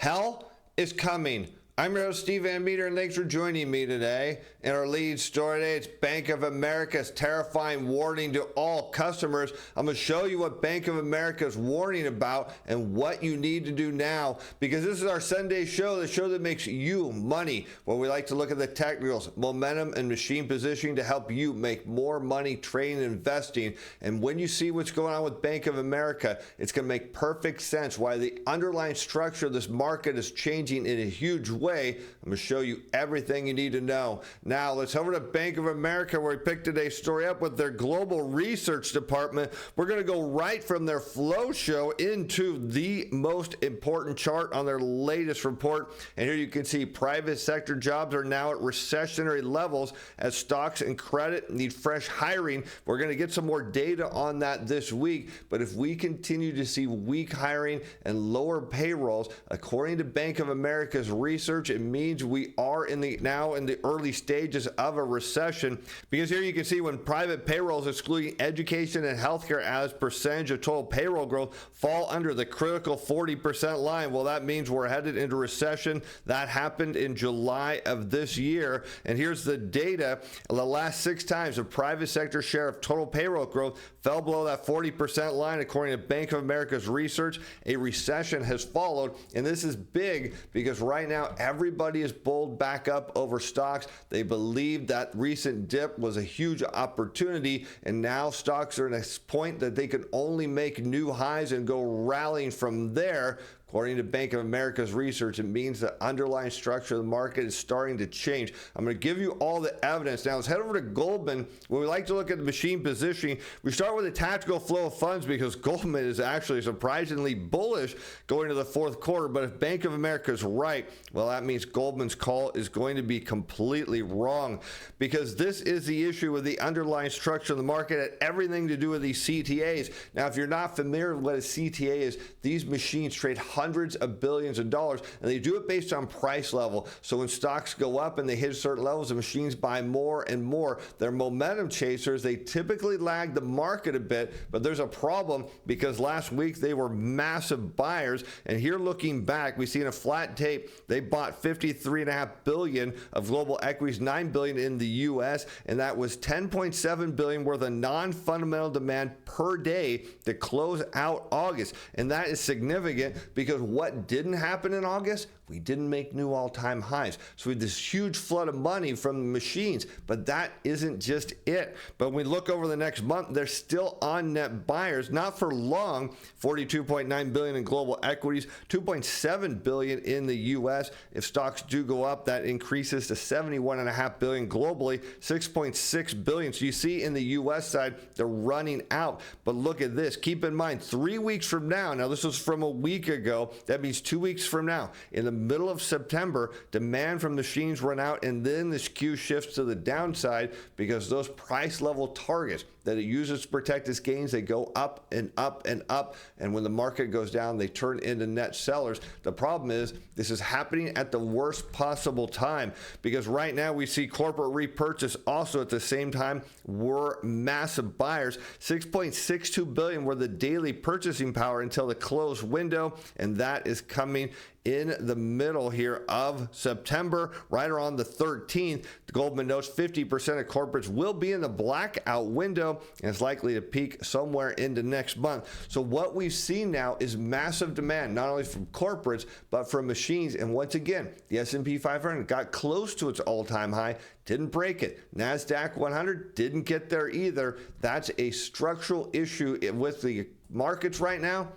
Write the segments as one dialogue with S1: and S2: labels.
S1: Hell is coming. I'm your host, Steve Van Metre, and thanks for joining me today. In our lead story today, it's Bank of America's terrifying warning to all customers. I'm going to show you what Bank of America is warning about and what you need to do now, because this is our Sunday show, the show that makes you money, where we like to look at the technicals, momentum, and machine positioning to help you make more money trading and investing. And when you see what's going on with Bank of America, it's going to make perfect sense why the underlying structure of this market is changing in a huge way. I'm going to show you everything you need to know. Now, let's head over to Bank of America, where we picked today's story up with their global research department. We're going to go right from their flow show into the most important chart on their latest report. And here you can see private sector jobs are now at recessionary levels as stocks and credit need fresh hiring. We're going to get some more data on that this week. But if we continue to see weak hiring and lower payrolls, according to Bank of America's research, it means we are now in the early stages of a recession, because here you can see when private payrolls excluding education and healthcare as percentage of total payroll growth fall under the critical 40% line. Well, that means we're headed into recession. That happened in July of this year. And here's the data. The last 6 times the private sector share of total payroll growth fell below that 40% line. According to Bank of America's research, a recession has followed. And this is big because right now everybody is bulled back up over stocks. They believe that recent dip was a huge opportunity, and now stocks are at a point that they can only make new highs and go rallying from there. According to Bank of America's research, it means the underlying structure of the market is starting to change. I'm going to give you all the evidence. Now, let's head over to Goldman, where we like to look at the machine positioning. We start with a tactical flow of funds because Goldman is actually surprisingly bullish going to the fourth quarter. But if Bank of America is right, well, that means Goldman's call is going to be completely wrong, because this is the issue with the underlying structure of the market. It had everything to do with these CTAs. Now, if you're not familiar with what a CTA is, these machines trade hundreds of billions of dollars, and they do it based on price level. So when stocks go up and they hit certain levels, the machines buy more and more. They're momentum chasers. They typically lag the market a bit, but there's a problem because last week they were massive buyers. And here looking back, we see in a flat tape, they bought 53.5 billion of global equities, 9 billion in the US, and that was 10.7 billion worth of non-fundamental demand per day to close out August. And that is significant because what didn't happen in August? We didn't make new all-time highs. So we had this huge flood of money from the machines, but that isn't just it. But when we look over the next month, they're still on net buyers, not for long. 42.9 billion in global equities, 2.7 billion in the US. If stocks do go up, that increases to 71.5 billion globally, 6.6 billion. So you see in the US side, they're running out. But look at this. Keep in mind, 3 weeks from now this was from a week ago, that means 2 weeks from now, in the middle of September, demand from machines run out, and then the skew shifts to the downside because those price level targets that it uses to protect its gains, they go up and up and up, and when the market goes down, they turn into net sellers. The problem is this is happening at the worst possible time, because right now we see corporate repurchase also at the same time were massive buyers. 6.62 billion were the daily purchasing power until the close window, and that is coming in the middle here of September, right around the 13th. Goldman notes 50% of corporates will be in the blackout window, and it's likely to peak somewhere into next month. So what we've seen now is massive demand, not only from corporates, but from machines. And once again, the S&P 500 got close to its all-time high, didn't break it. NASDAQ 100 didn't get there either. That's a structural issue with the markets right now.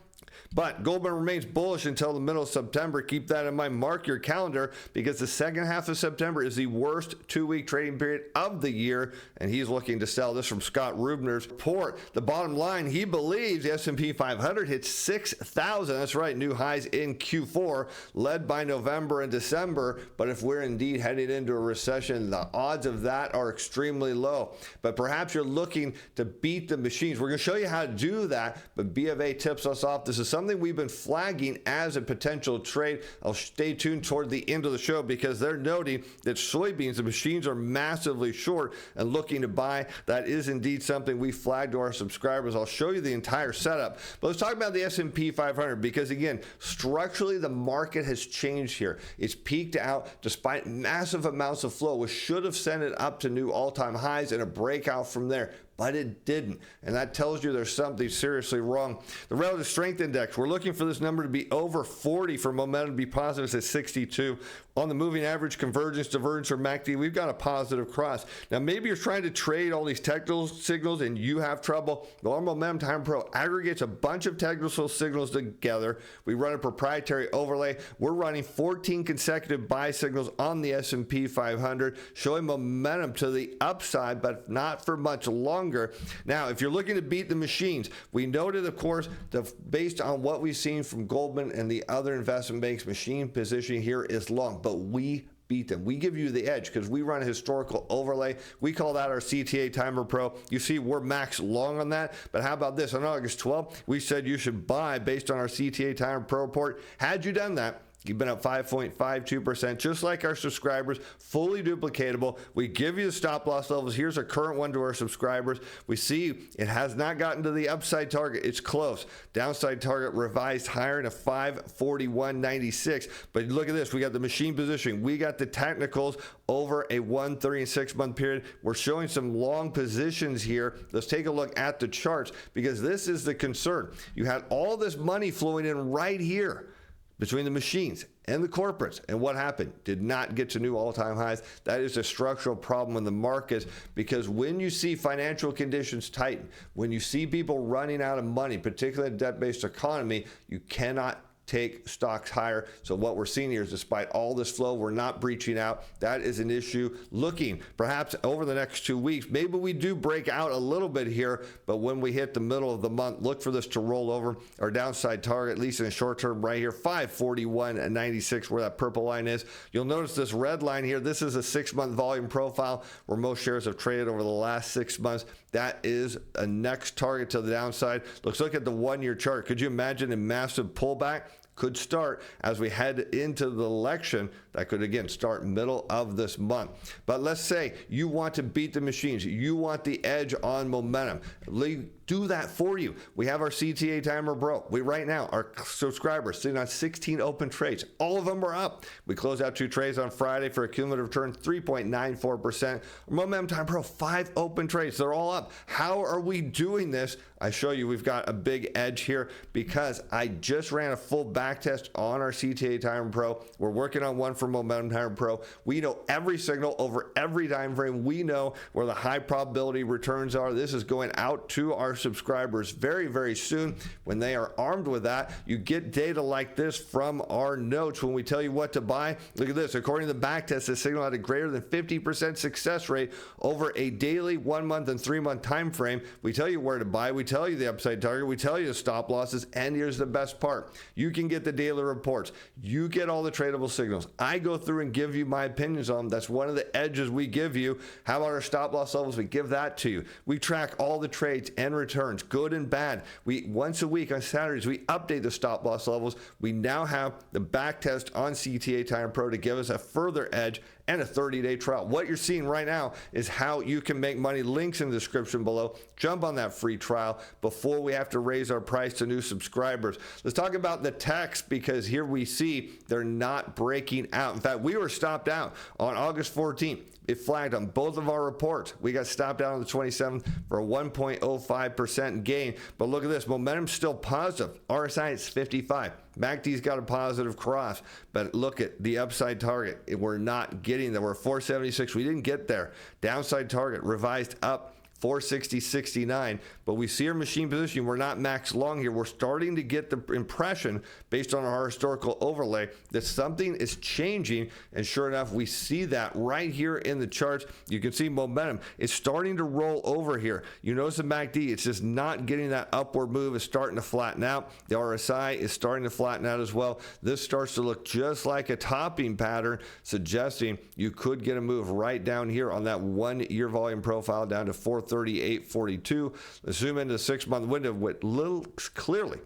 S1: But Goldman remains bullish until the middle of September. Keep that in mind. Mark your calendar, because the second half of September is the worst 2-week trading period of the year, and he's looking to sell. This from Scott Rubner's report. The bottom line, he believes the S&P 500 hits 6,000. That's right, new highs in Q4, led by November and December. But if we're indeed heading into a recession, the odds of that are extremely low. But perhaps you're looking to beat the machines. We're going to show you how to do that, but B of A tips us off. This is is something we've been flagging as a potential trade. I'll stay tuned toward the end of the show because they're noting that soybeans, the machines are massively short and looking to buy. That is indeed something we flagged to our subscribers. I'll show you the entire setup. But let's talk about the S&P 500 because, again, structurally the market has changed here. It's peaked out despite massive amounts of flow, which should have sent it up to new all-time highs and a breakout from there. But it didn't, and that tells you there's something seriously wrong. The relative strength index, we're looking for this number to be over 40 for momentum to be positive. It's at 62. On the moving average, convergence, divergence, or MACD, we've got a positive cross. Now, maybe you're trying to trade all these technical signals and you have trouble. Well, our Momentum Time Pro aggregates a bunch of technical signals together. We run a proprietary overlay. We're running 14 consecutive buy signals on the S&P 500, showing momentum to the upside, but not for much longer. Now, if you're looking to beat the machines, we noted, of course, based on what we've seen from Goldman and the other investment banks, machine positioning here is long, but we beat them. We give you the edge because we run a historical overlay. We call that our CTA Timer Pro. You see, we're max long on that. But how about this? On August 12th, we said you should buy based on our CTA Timer Pro report. Had you done that, you've been up 5.52%, just like our subscribers, fully duplicatable. We give you the stop loss levels. Here's a current one to our subscribers. We see it has not gotten to the upside target. It's close. Downside target revised higher to 541.96. But look at this. We got the machine positioning. We got the technicals over a 1, 3, and 6 month period. We're showing some long positions here. Let's take a look at the charts because this is the concern. You had all this money flowing in right here between the machines and the corporates. And what happened? Did not get to new all-time highs. That is a structural problem in the markets because when you see financial conditions tighten, when you see people running out of money, particularly in a debt-based economy, you cannot take stocks higher. So what we're seeing here is despite all this flow, we're not breaching out. That is an issue. Looking perhaps over the next 2 weeks, maybe we do break out a little bit here, but when we hit the middle of the month, look for this to roll over. Our downside target, at least in the short term right here, 541.96, where that purple line is. You'll notice this red line here. This is a 6-month volume profile where most shares have traded over the last 6 months. That is a next target to the downside. Let's look at the 1-year chart. Could you imagine a massive pullback? Could start as we head into the election. That could, again, start middle of this month. But let's say you want to beat the machines. You want the edge on momentum. Do that for you. We have our CTA Timer Pro. Right now, our subscribers sitting on 16 open trades. All of them are up. We closed out 2 trades on Friday for a cumulative return 3.94%. Momentum Time Pro, 5 open trades. They're all up. How are we doing this? I show you we've got a big edge here because I just ran a full back test on our CTA Timer Pro. We're working on one for Momentum Timer Pro. We know every signal over every time frame. We know where the high probability returns are. This is going out to our subscribers very, very soon. When they are armed with that, you get data like this from our notes when we tell you what to buy. Look at this. According to the back test, the signal had a greater than 50% success rate over a daily, 1 month, and 3 month time frame. We tell you where to buy. We tell you the upside target. We tell you the stop losses. And here's the best part. You can get the daily reports. You get all the tradable signals. I go through and give you my opinions on them. That's one of the edges we give you. How about our stop loss levels? We give that to you. We track all the trades and returns, good and bad. Once a week on Saturdays, we update the stop loss levels. We now have the back test on CTA Timer Pro to give us a further edge and a 30-day trial. What you're seeing right now is how you can make money. Links in the description below. Jump on that free trial before we have to raise our price to new subscribers. Let's talk about the techs because here we see they're not breaking out. In fact, we were stopped out on August 14th. It flagged on both of our reports. We got stopped out on the 27th for a 1.05% gain. But look at this. Momentum's still positive. RSI is 55. MACD's got a positive cross. But look at the upside target. We're not getting there. We're 476. We didn't get there. Downside target revised up 460.69, but we see our machine position. We're not max long here. We're starting to get the impression based on our historical overlay that something is changing, and sure enough, we see that right here in the charts. You can see momentum. It's starting to roll over here. You notice the MACD, it's just not getting that upward move. It's starting to flatten out. The RSI is starting to flatten out as well. This starts to look just like a topping pattern, suggesting you could get a move right down here on that 1-year volume profile down to 438.42. Let's zoom into the 6-month window with little clearly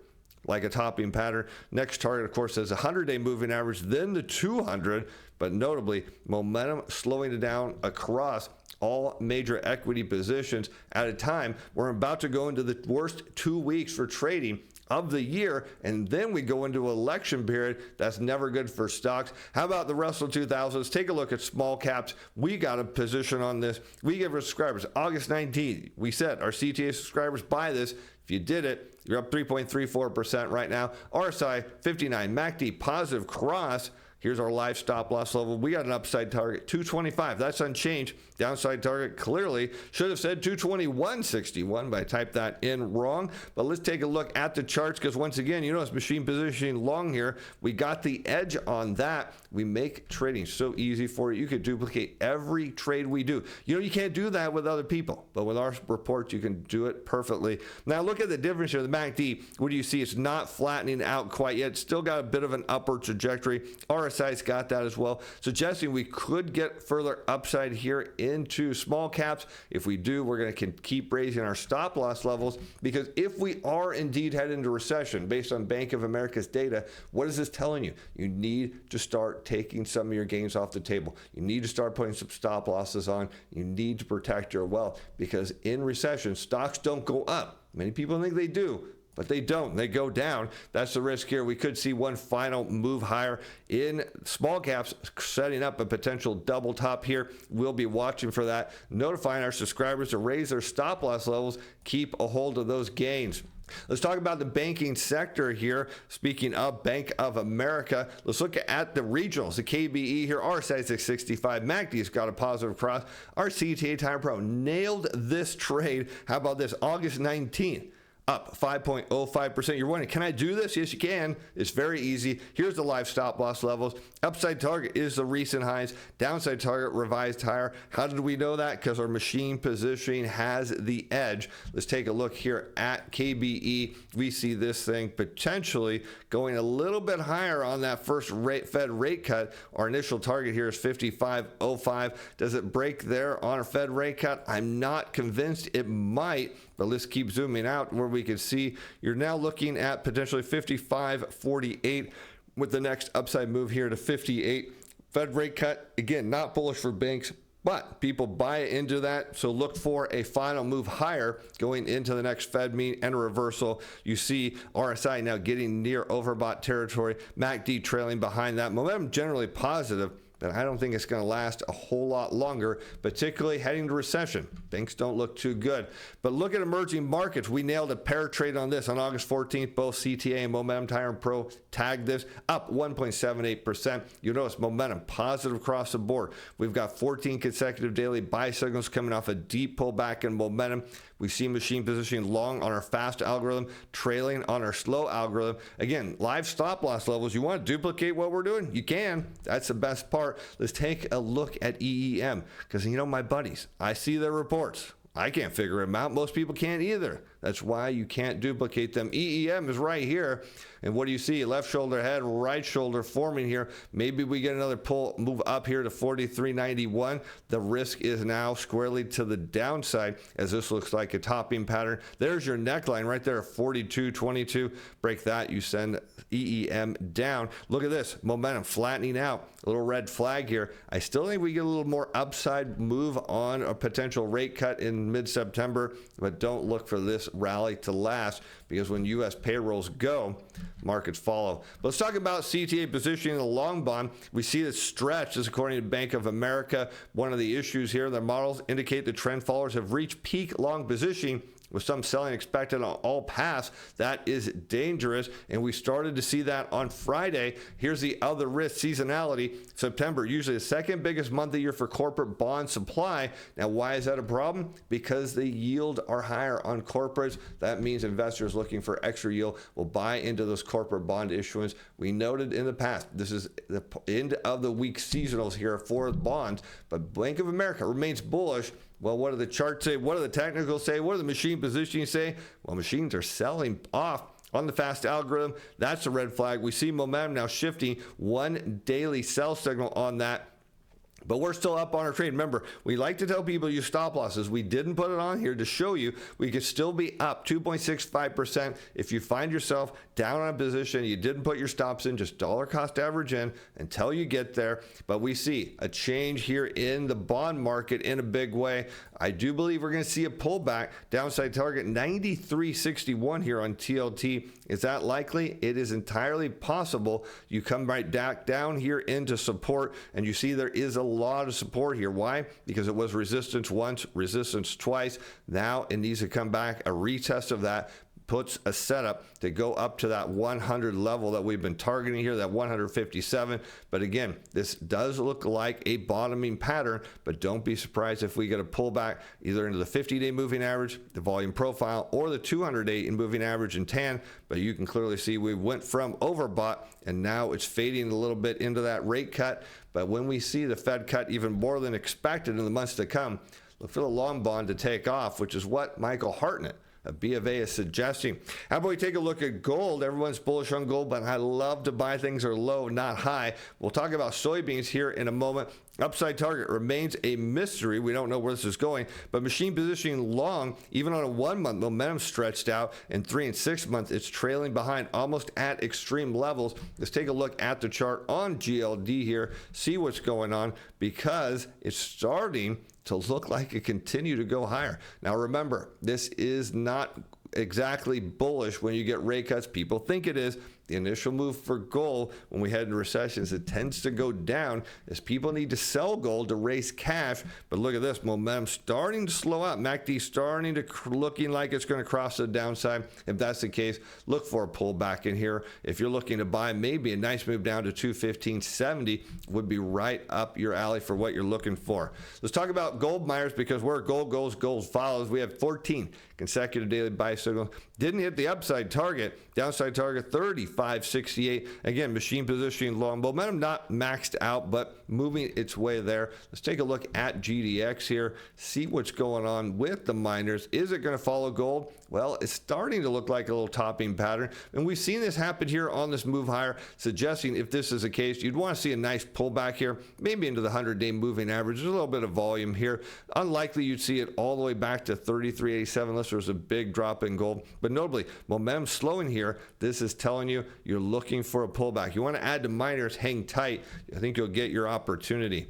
S1: like a topping pattern. Next target, of course, is a 100-day moving average, then the 200, but notably, momentum slowing it down across all major equity positions at a time. We're about to go into the worst 2 weeks for trading of the year, and then we go into election period. That's never good for stocks. How about the Russell 2000s? Take a look at small caps. We got a position on this. We give our subscribers August 19th. We said our CTA subscribers buy this. If you did it, you're up 3.34% right now. RSI 59, MACD positive cross. Here's our live stop loss level. We got an upside target, 225. That's unchanged. Downside target clearly should have said 221.61, but I typed that in wrong. But let's take a look at the charts, because once again, you notice machine positioning long here. We got the edge on that. We make trading so easy for you. You could duplicate every trade we do. You know, you can't do that with other people, but with our reports, you can do it perfectly. Now look at the difference here. The MACD, what do you see? It's not flattening out quite yet. It's still got a bit of an upward trajectory. RSI's got that as well, suggesting we could get further upside here into small caps. If we do, we're going to keep raising our stop loss levels, because if we are indeed heading into recession, based on Bank of America's data, what is this telling you? You need to start taking some of your gains off the table. You need to start putting some stop losses on. You need to protect your wealth, because in recession, stocks don't go up. Many people think they do, but they don't. They go down. That's the risk here. We could see one final move higher in small caps, setting up a potential double top here. We'll be watching for that, notifying our subscribers to raise their stop loss levels, keep a hold of those gains. Let's talk about the banking sector here. Speaking of Bank of America, let's look at the regionals. The KBE here, RSI 665. MACD's got a positive cross. Our CTA Time Pro nailed this trade. How about this? August 19th. Up 5.05%. You're wondering, can I do this? Yes, you can. It's very easy. Here's the live stop loss levels. Upside target is the recent highs. Downside target revised higher. How did we know that? Because our machine positioning has the edge. Let's take a look here at KBE. We see this thing potentially going a little bit higher on that first Fed rate cut. Our initial target here is 55.05. Does it break there on a Fed rate cut? I'm not convinced. It might, but let's keep zooming out where we can see you're now looking at potentially 55.48 with the next upside move here to 58. Fed rate cut, again, not bullish for banks, but people buy into that. So look for a final move higher going into the next Fed meeting and a reversal. You see RSI now getting near overbought territory, MACD trailing behind that. Momentum generally positive, but I don't think it's going to last a whole lot longer, particularly heading to recession. Things don't look too good. But look at emerging markets. We nailed a pair trade on this on August 14th. Both CTA and Momentum Time Pro tagged this up 1.78%. You notice momentum positive across the board. We've got 14 consecutive daily buy signals coming off a deep pullback in momentum. We see machine positioning long on our fast algorithm, trailing on our slow algorithm. Again, live stop loss levels. You want to duplicate what we're doing? You can. That's the best part. Let's take a look at EEM, because you know my buddies, I see their reports. I can't figure them out. Most people can't either. That's why you can't duplicate them. EEM is right here. And what do you see? Left shoulder head, right shoulder forming here. Maybe we get another pull, move up here to 43.91. The risk is now squarely to the downside, as this looks like a topping pattern. There's your neckline right there, 42.22. Break that, you send EEM down. Look at this, momentum flattening out. A little red flag here. I still think we get a little more upside move on a potential rate cut in mid-September, but don't look for this rally to last, because when U.S. payrolls go, markets follow. But let's talk about CTA positioning in the long bond. We see it stretched, as according to Bank of America. One of the issues here, their models indicate the trend followers have reached peak long positioning, with some selling expected on all paths. That is dangerous, and we started to see that on Friday. Here's the other risk: seasonality. September, usually the second biggest month of the year for corporate bond supply. Now, why is that a problem? Because the yield are higher on corporates. That means investors looking for extra yield will buy into those corporate bond issuance. We noted in the past, this is the end of the week seasonals here for bonds, but Bank of America remains bullish. Well, what do the charts say? What do the technicals say? What do the machine positioning say? Well, machines are selling off on the fast algorithm. That's a red flag. We see momentum now shifting. One daily sell signal on that. But we're still up on our trade. Remember, we like to tell people use stop losses. We didn't put it on here to show you we could still be up 2.65% if you find yourself down on a position. You didn't put your stops in, just dollar cost average in until you get there. But we see a change here in the bond market in a big way. I do believe we're going to see a pullback. Downside target 93.61 here on TLT. Is that likely? It is entirely possible. You come right back down here into support, and you see there is a lot of support here. Why? Because it was resistance once, resistance twice. Now it needs to come back. A retest of that puts a setup to go up to that 100 level that we've been targeting here, that 157. But again, this does look like a bottoming pattern, but don't be surprised if we get a pullback either into the 50-day moving average, the volume profile, or the 200-day moving average in tan. But you can clearly see we went from overbought and now it's fading a little bit into that rate cut. But when we see the Fed cut even more than expected in the months to come, look for the long bond to take off, which is what Michael Hartnett of B of A is suggesting. How about we take a look at gold? Everyone's bullish on gold, but I love to buy things that are low, not high. We'll talk about soybeans here in a moment. Upside target remains a mystery. We don't know where this is going, but machine positioning long, even on a 1 month, momentum stretched out, and 3 and 6 months, it's trailing behind almost at extreme levels. Let's take a look at the chart on GLD here, see what's going on, because it's starting to look like it continue to go higher. Now remember, this is not exactly bullish when you get rate cuts. People think it is. The initial move for gold when we head into recessions, it tends to go down as people need to sell gold to raise cash. But look at this, momentum starting to slow up. MACD starting to looking like it's going to cross the downside. If that's the case, look for a pullback in here. If you're looking to buy, maybe a nice move down to 215.70 would be right up your alley for what you're looking for. Let's talk about gold miners, because where gold goes, gold follows. We have 14 consecutive daily buy signals. Didn't hit the upside target. Downside target 35.68. Again, machine positioning long. Momentum not maxed out, but moving its way there. Let's take a look at GDX here. See what's going on with the miners. Is it going to follow gold? Well, it's starting to look like a little topping pattern. And we've seen this happen here on this move higher, suggesting if this is the case, you'd want to see a nice pullback here, maybe into the 100-day moving average. There's a little bit of volume here. Unlikely you'd see it all the way back to 33.87 unless there's a big drop in gold. But notably, momentum slowing here. This is telling you you're looking for a pullback. You want to add to miners, hang tight. I think you'll get your opportunity.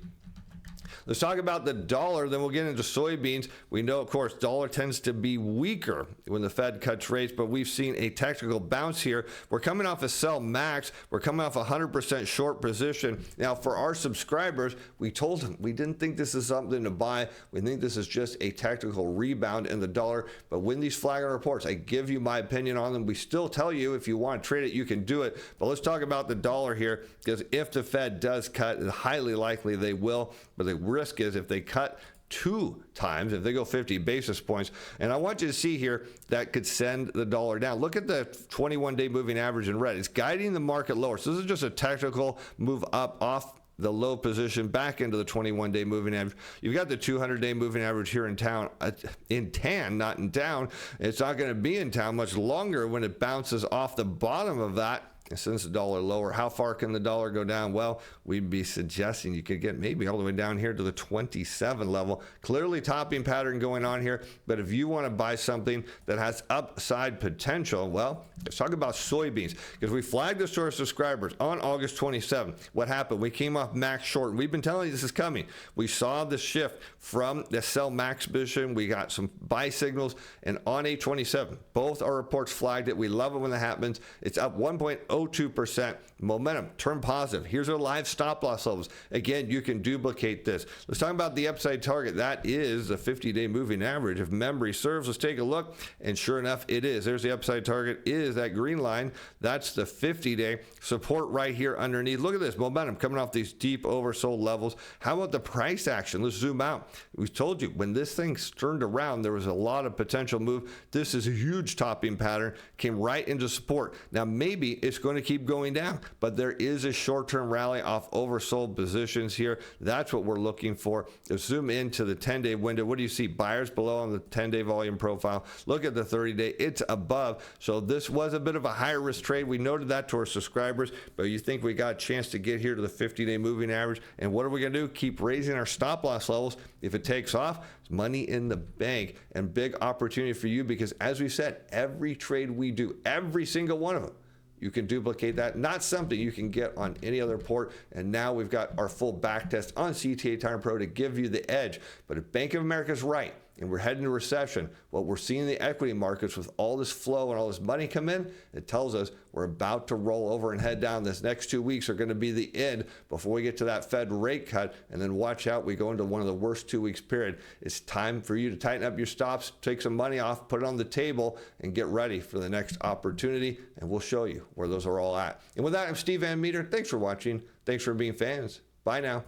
S1: Let's talk about the dollar, then we'll get into soybeans. We know, of course, dollar tends to be weaker when the Fed cuts rates, but we've seen a technical bounce here. We're coming off a sell max. We're coming off a 100% short position. Now, for our subscribers, we told them we didn't think this is something to buy. We think this is just a technical rebound in the dollar. But when these flagging reports, I give you my opinion on them. We still tell you if you want to trade it, you can do it. But let's talk about the dollar here, because if the Fed does cut, it's highly likely they will, but the risk is if they cut 2 times, if they go 50 basis points, and I want you to see here that could send the dollar down. Look at the 21-day moving average in red. It's guiding the market lower. So this is just a technical move up off the low position back into the 21-day moving average. You've got the 200-day moving average here in town, in tan, not in down. It's not going to be in town much longer when it bounces off the bottom of that. And since the dollar lower, how far can the dollar go down? Well, we'd be suggesting you could get maybe all the way down here to the 27 level. Clearly topping pattern going on here. But if you want to buy something that has upside potential, well, let's talk about soybeans, because we flagged this to our subscribers on August 27th. What happened? We came off max short. We've been telling you this is coming. We saw the shift from the sell max position. We got some buy signals, and on 8/27, both our reports flagged it. We love it when that happens. It's up 1.02%. Momentum turned positive. Here's our live stop loss levels. Again, you can duplicate this. Let's talk about the upside target. That is the 50-day moving average. If memory serves, let's take a look. And sure enough, it is. There's the upside target, is that green line. That's the 50-day support right here underneath. Look at this momentum coming off these deep oversold levels. How about the price action? Let's zoom out. We told you when this thing turned around, there was a lot of potential move. This is a huge topping pattern, came right into support. Now, maybe it's going to keep going down. But there is a short-term rally off oversold positions here. That's what we're looking for. Zoom into the 10-day window. What do you see? Buyers below on the 10-day volume profile. Look at the 30-day. It's above. So this was a bit of a higher risk trade. We noted that to our subscribers, but you think we got a chance to get here to the 50-day moving average. And what are we going to do? Keep raising our stop loss levels. If it takes off, it's money in the bank and big opportunity for you, because as we said, every trade we do, every single one of them, you can duplicate that. Not something you can get on any other port. And now we've got our full back test on CTA Time Pro to give you the edge. But if Bank of America is right and we're heading to recession, what we're seeing in the equity markets with all this flow and all this money come in, it tells us we're about to roll over and head down. This next 2 weeks are going to be the end before we get to that Fed rate cut. And then watch out, we go into one of the worst 2 weeks period. It's time for you to tighten up your stops, take some money off, put it on the table, and get ready for the next opportunity. And we'll show you where those are all at. And with that, I'm Steve Van Metre. Thanks for watching. Thanks for being fans. Bye now.